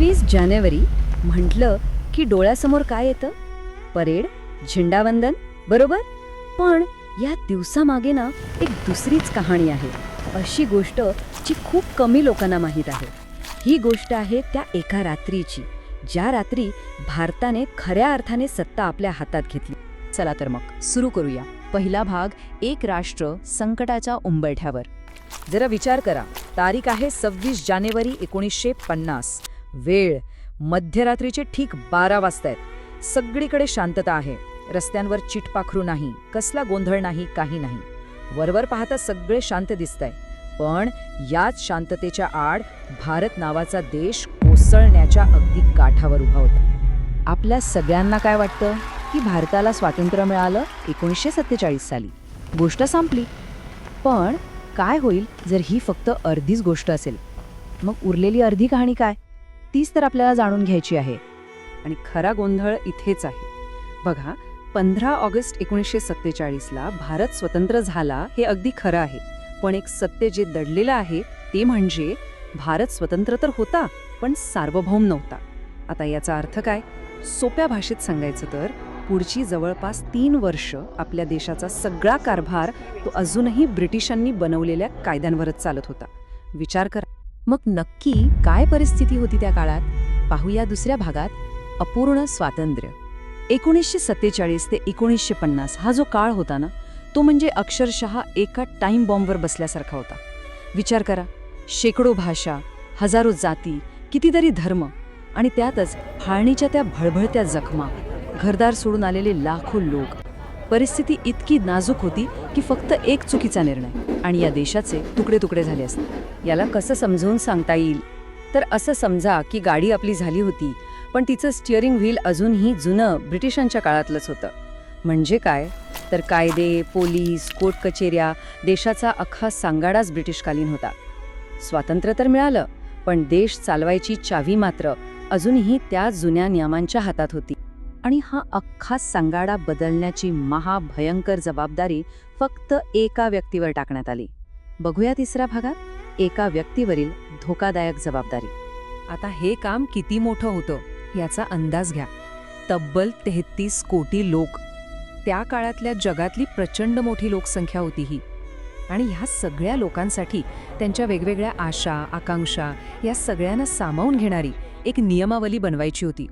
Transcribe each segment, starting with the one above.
26 जानेवारी म्हटलं की डोळ्यासमोर काय येतं? परेड, झेंडावंदन, बरोबर. पण या दिवसामागे ना एक दुसरीच कहाणी आहे. अशी गोष्ट जी खूप कमी लोकांना माहीत आहे. ही गोष्ट आहे त्या एका रात्रीची, ज्या रात्री भारताने खऱ्या अर्थाने सत्ता आपल्या हातात घेतली. चला तर मग सुरू करूया. पहिला भाग, एक राष्ट्र संकटाच्या उंबरठ्यावर. जरा विचार करा. तारीख आहे 26 जानेवारी 1950. वेळ मध्यरात्रीचे ठीक 12 वाजतायत. सगळीकडे शांतता आहे. रस्त्यांवर चिटपाखरू नाही, कसला गोंधळ नाही, काही नाही. वरवर पाहता सगळे शांत दिसतंय. पण याच शांततेच्या आड भारत नावाचा देश कोसळण्याच्या अगदी काठावर उभा होता. आपल्या सगळ्यांना काय वाटतं की भारताला स्वातंत्र्य मिळालं 1947 साली, गोष्ट संपली. पण काय होईल जर ही फक्त अर्धीच गोष्ट असेल? मग उरलेली अर्धी कहाणी काय? तीच तर आपल्याला जाणून घ्यायची आहे. आणि खरा गोंधळ इथेच आहे. बघा, 15 ऑगस्ट 1947ला भारत स्वतंत्र झाला हे अगदी खरं आहे. पण एक सत्य जे दडलेलं आहे ते म्हणजे भारत स्वतंत्र तर होता, पण सार्वभौम नव्हता. आता याचा अर्थ काय? सोप्या भाषेत सांगायचं तर पुढची जवळपास 3 वर्ष आपल्या देशाचा सगळा कारभार तो अजूनही ब्रिटिशांनी बनवलेल्या कायद्यांवरच चालत होता. विचार करा. मग नक्की काय परिस्थिती होती त्या काळात? पाहूया दुसऱ्या भागात, अपूर्ण स्वातंत्र्य. 1947 ते 1950 हा जो काळ होता ना, तो म्हणजे अक्षरशः एका टाइम बॉम्बवर बसल्यासारखा होता. विचार करा, शेकडो भाषा, हजारो जाती, कितीतरी धर्म, आणि त्यातच फाळणीच्या त्या भळभळत्या जखमा, घरदार सोडून आलेले लाखो लोक. परिस्थिती इतकी नाजूक होती की फक्त एक चुकीचा निर्णय आणि या देशाचे तुकडे तुकडे झाले असते. याला कसं समजावून सांगता येईल? तर असं समजा की गाडी आपली झाली होती, पण तिचं स्टिअरिंग व्हील अजूनही जुनं ब्रिटिशांच्या काळातलंच होतं. म्हणजे काय? तर कायदे, पोलीस, कोर्ट कचेऱ्या, देशाचा अख्खा सांगाडाच ब्रिटिशकालीन होता. स्वातंत्र्य तर मिळालं, पण देश चालवायची चावी मात्र अजूनही त्या जुन्या नियमांच्या हातात होती. आणि हा अख्खा सांगाडा बदलण्याची महाभयंकर जबाबदारी फक्त एका व्यक्तीवर टाकण्यात आली. बघूया तिसऱ्या भागात, एका व्यक्तीवरील धोकादायक जबाबदारी. आता हे काम किती मोठं होतं याचा अंदाज घ्या. तब्बल 33 कोटी लोक. त्या काळातल्या जगातली प्रचंड मोठी लोकसंख्या होती ही. आणि ह्या सगळ्या लोकांसाठी त्यांच्या वेगवेगळ्या आशा, आकांक्षा या सगळ्यांना सामावून घेणारी एक नियमावली बनवायची होती.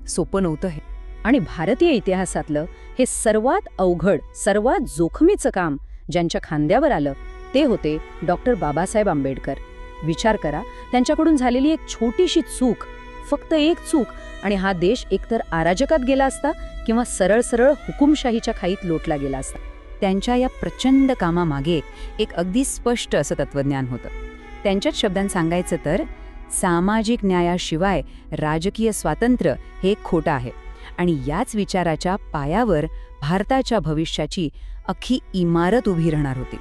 सोपं नव्हतं हे. आणि भारतीय इतिहासातलं हे सर्वात अवघड, सर्वात जोखमीचं काम ज्यांच्या खांद्यावर आलं ते होते डॉक्टर बाबासाहेब आंबेडकर. विचार करा, त्यांच्याकडून झालेली एक छोटीशी चूक, फक्त एक चूक, आणि हा देश एकतर अराजकात गेला असता किंवा सरळ सरळ हुकुमशाहीच्या खाईत लोटला गेला असता. त्यांच्या या प्रचंड कामामागे एक अगदी स्पष्ट असं तत्वज्ञान होतं. त्यांच्याच शब्दांत सांगायचं तर, सामाजिक न्यायाशिवाय राजकीय स्वातंत्र्य हे खोटं आहे. आणि याच विचाराच्या पायावर भारताच्या भविष्याची अख्खी इमारत उभी राहणार होती.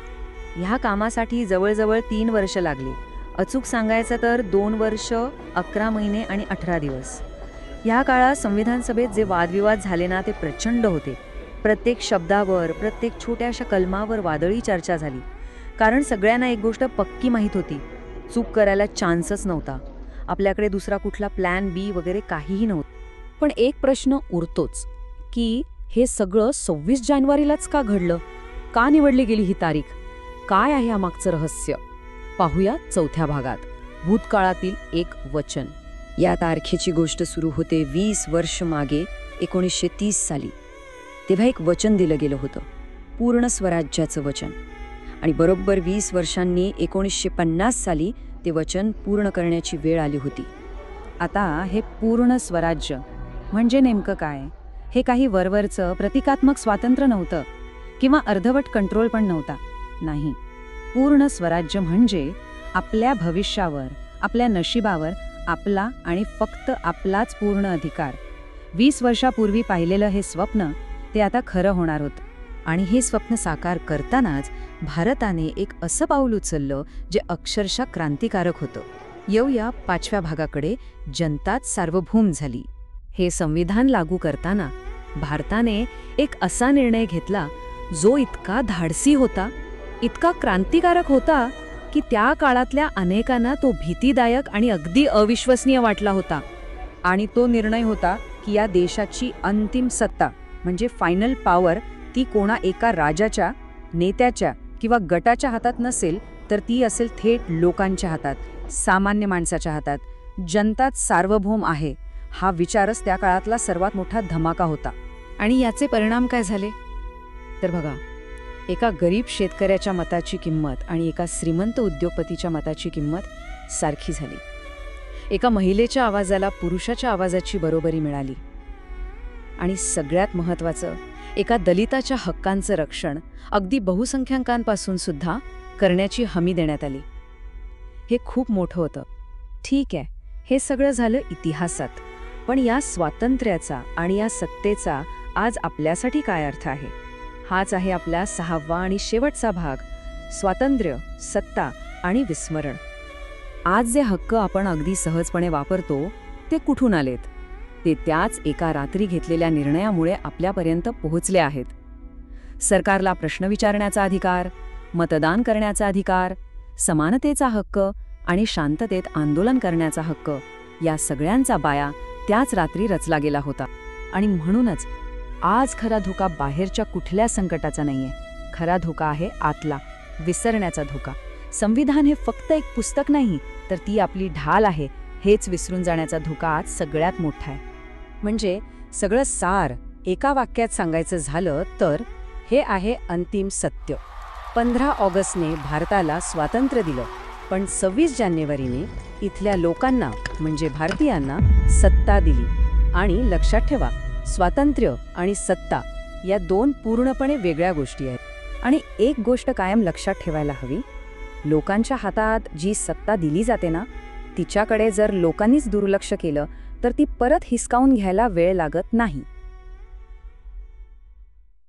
ह्या कामासाठी जवळजवळ 3 वर्ष लागली. अचूक सांगायचं तर 2 वर्ष, 11 महिने आणि 18 दिवस. ह्या काळात संविधान सभेत जे वादविवाद झाले ना, ते प्रचंड होते. प्रत्येक शब्दावर, प्रत्येक छोट्याशा कलमावर वादळी चर्चा झाली. कारण सगळ्यांना एक गोष्ट पक्की माहीत होती, चूक करायला चान्सच नव्हता. आपल्याकडे दुसरा कुठला प्लॅन बी वगैरे काहीही नव्हतं. पण एक प्रश्न उरतोच की हे सगळं 26 जानेवारीलाच का घडलं? का निवडली गेली ही तारीख? काय आहे यामागचं रहस्य? पाहूया चौथ्या भागात, भूतकाळातील एक वचन. या तारखेची गोष्ट सुरू होते 20 वर्ष मागे 1930 साली. तेव्हा एक वचन दिलं गेलं होतं, पूर्ण स्वराज्याचं वचन. आणि बरोबर 20 वर्षांनी 1950 साली ते वचन पूर्ण करण्याची वेळ आली होती. आता हे पूर्ण स्वराज्य म्हणजे नेमकं काय? हे काही वरवरचं प्रतिकात्मक स्वातंत्र्य नव्हतं किंवा अर्धवट कंट्रोल पण नव्हता. नाही, पूर्ण स्वराज्य म्हणजे आपल्या भविष्यावर, आपल्या नशिबावर आपला आणि फक्त आपलाच पूर्ण अधिकार. 20 वर्षापूर्वी पाहिलेलं हे स्वप्न ते आता खरं होणार होतं. आणि हे स्वप्न साकार करतानाच भारताने एक असं पाऊल उचललं जे अक्षरशः क्रांतिकारक होतं. येऊया 5व्या भागाकडे, जनताच सार्वभौम झाली. हे संविधान लागू करताना भारताने एक असा निर्णय घेतला जो इतका धाडसी होता, इतका क्रांतिकारक होता की त्या काळातल्या अनेकांना तो भीतीदायक आणि अगदी अविश्वसनीय वाटला होता. आणि तो निर्णय होता की या देशाची अंतिम सत्ता म्हणजे फायनल पॉवर ती कोणा एका राजाच्या, नेत्याच्या किंवा गटाच्या हातात नसेल, तर ती असेल थेट लोकांच्या हातात, सामान्य माणसाच्या हातात. जनताच सार्वभौम आहे हा विचारच त्या काळातला सर्वात मोठा धमाका होता. आणि याचे परिणाम काय झाले? तर बघा, एका गरीब शेतकऱ्याच्या मताची किंमत आणि एका श्रीमंत उद्योगपतीच्या मताची किंमत सारखी झाली. एका महिलेच्या आवाजाला पुरुषाच्या आवाजाची बरोबरी मिळाली. आणि सगळ्यात महत्त्वाचं, एका दलिताच्या हक्कांचं रक्षण अगदी बहुसंख्याकांपासून सुद्धा करण्याची हमी देण्यात आली. हे खूप मोठं होतं. ठीक आहे, हे सगळं झालं इतिहासात. पण या स्वातंत्र्याचा आणि या सत्तेचा आज आपल्यासाठी काय अर्थ आहे? हाच आहे आपला 6वा आणि शेवटचा भाग, स्वातंत्र्य, सत्ता आणि विस्मरण. आज जे हक्क आपण अगदी सहजपणे वापरतो ते कुठून आलेत? ते त्याच एका रात्री घेतलेल्या निर्णयामुळे आपल्यापर्यंत पोहोचले आहेत. सरकारला प्रश्न विचारण्याचा अधिकार, मतदान करण्याचा अधिकार, समानतेचा हक्क आणि शांततेत आंदोलन करण्याचा हक्क, या सगळ्यांचा पाया त्याच रात्री रचला गेला होता. आणि म्हणूनच आज खरा धोका बाहेरच्या कुठल्या संकटाचा नाहीये. खरा धोका आहे आतला, विसरण्याचा धोका. संविधान हे फक्त एक पुस्तक नाही, तर ती आपली ढाल आहे हेच विसरून जाण्याचा धोका आज सगळ्यात मोठा आहे. म्हणजे सगळं सार एका वाक्यात सांगायचं झालं तर हे आहे अंतिम सत्य. 15 ऑगस्टने भारताला स्वातंत्र्य दिलं, पण 26 जानेवारीने इथल्या लोकांना म्हणजे भारतीयांना सत्ता दिली. आणि लक्षात ठेवा, स्वातंत्र्य आणि सत्ता या दोन पूर्णपणे वेगळ्या गोष्टी आहेत. आणि एक गोष्ट कायम लक्षात ठेवायला हवी, लोकांच्या हातात जी सत्ता दिली जाते ना, तिच्याकडे जर लोकांनीच दुर्लक्ष केलं तर ती परत हिसकावून घ्यायला वेळ लागत नाही.